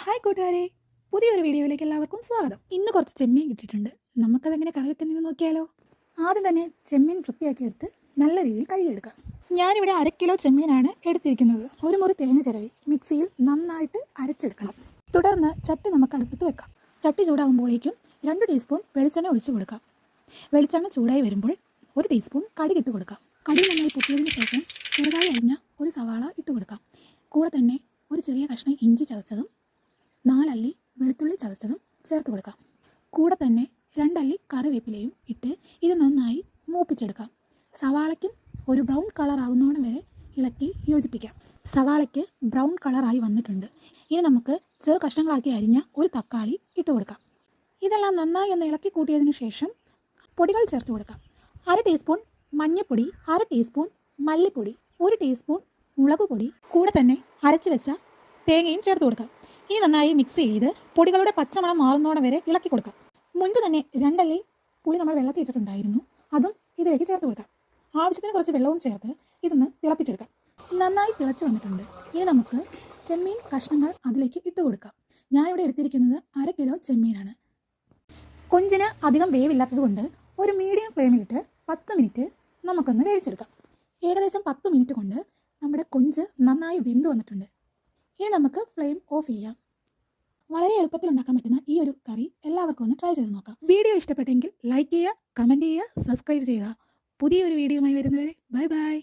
Hi കൂട്ടുകാരെ, പുതിയൊരു വീഡിയോയിലേക്ക് എല്ലാവർക്കും സ്വാഗതം. ഇന്ന് കുറച്ച് ചെമ്മീൻ കിട്ടിയിട്ടുണ്ട്. നമുക്കതെങ്ങനെ കറി വെക്കുന്നതെന്ന് നോക്കിയാലോ. ആദ്യം തന്നെ ചെമ്മീൻ വൃത്തിയാക്കി എടുത്ത് നല്ല രീതിയിൽ കഴുകിയെടുക്കാം. ഞാനിവിടെ 1/2 കിലോ ചെമ്മീനാണ് എടുത്തിരിക്കുന്നത്. ഒരു മുറി തേങ്ങ ചിരവി മിക്സിയിൽ നന്നായിട്ട് അരച്ചെടുക്കണം. തുടർന്ന് ചട്ടി നമുക്ക് അടുപ്പത്ത് വെക്കാം. ചട്ടി ചൂടാകുമ്പോഴേക്കും 2 ടീസ്പൂൺ വെളിച്ചെണ്ണ ഒഴിച്ചു കൊടുക്കാം. വെളിച്ചെണ്ണ ചൂടായി വരുമ്പോൾ 1 ടീസ്പൂൺ കടുക് ഇട്ട് കൊടുക്കാം. കടുക് നന്നായി പൊട്ടിയതിന് ശേഷം ചെറുതായി അരിഞ്ഞ ഒരു സവാള ഇട്ട് കൊടുക്കാം. കൂടെ തന്നെ ഒരു ചെറിയ കഷ്ണം ഇഞ്ചി ചതച്ചതും 4 അല്ലി വെളുത്തുള്ളി ചതച്ചതും ചേർത്ത് കൊടുക്കാം. കൂടെ തന്നെ 2 അല്ലി കറിവേപ്പിലയും ഇട്ട് ഇത് നന്നായി മൂപ്പിച്ചെടുക്കാം. സവാളയ്ക്കും ഒരു ബ്രൗൺ കളർ ആകുന്നോണം വരെ ഇളക്കി യോജിപ്പിക്കാം. സവാളയ്ക്ക് ബ്രൗൺ കളറായി വന്നിട്ടുണ്ട്. ഇനി നമുക്ക് ചെറു കഷ്ണങ്ങളാക്കി അരിഞ്ഞ ഒരു തക്കാളി ഇട്ട് കൊടുക്കാം. ഇതെല്ലാം നന്നായി ഒന്ന് ഇളക്കി കൂട്ടിയതിനു ശേഷം പൊടികൾ ചേർത്ത് കൊടുക്കാം. 1/2 ടീസ്പൂൺ മഞ്ഞൾപ്പൊടി, 1/2 ടീസ്പൂൺ മല്ലിപ്പൊടി, 1 ടീസ്പൂൺ മുളക് പൊടി, കൂടെ തന്നെ അരച്ചു വെച്ച തേങ്ങയും ചേർത്ത് കൊടുക്കാം. ഇനി നന്നായി മിക്സ് ചെയ്ത് പൊടികളുടെ പച്ചമണം മാറുന്നോണം വരെ ഇളക്കി കൊടുക്കാം. മുൻപ് തന്നെ 2 അല്ലി പുളി നമ്മൾ വെള്ളത്തിൽ ഇട്ടിട്ടുണ്ടായിരുന്നു. അതും ഇതിലേക്ക് ചേർത്ത് കൊടുക്കാം. ആവശ്യത്തിന് കുറച്ച് വെള്ളവും ചേർത്ത് ഇതൊന്ന് തിളപ്പിച്ചെടുക്കാം. നന്നായി തിളച്ച് വന്നിട്ടുണ്ട്. ഇനി നമുക്ക് ചെമ്മീൻ കഷ്ണങ്ങൾ അതിലേക്ക് ഇട്ട് കൊടുക്കാം. ഞാനിവിടെ എടുത്തിരിക്കുന്നത് 1/2 കിലോ ചെമ്മീനാണ്. കൊഞ്ചിന് അധികം വേവില്ലാത്തത് കൊണ്ട് ഒരു മീഡിയം ഫ്ലെയിമിലിട്ട് 10 മിനിറ്റ് നമുക്കൊന്ന് വേവിച്ചെടുക്കാം. ഏകദേശം 10 മിനിറ്റ് കൊണ്ട് നമ്മുടെ കൊഞ്ച് നന്നായി വെന്ത് വന്നിട്ടുണ്ട്. ഇനി നമുക്ക് ഫ്ലെയിം ഓഫ് ചെയ്യാം. വളരെ എളുപ്പത്തിൽ ഉണ്ടാക്കാൻ പറ്റുന്ന ഈ ഒരു കറി എല്ലാവർക്കും ഒന്ന് ട്രൈ ചെയ്ത് നോക്കാം. വീഡിയോ ഇഷ്ടപ്പെട്ടെങ്കിൽ ലൈക്ക് ചെയ്യുക, കമൻറ്റ് ചെയ്യുക, സബ്സ്ക്രൈബ് ചെയ്യുക. പുതിയൊരു വീഡിയോയുമായി വരുന്നവരെ ബൈ ബൈ.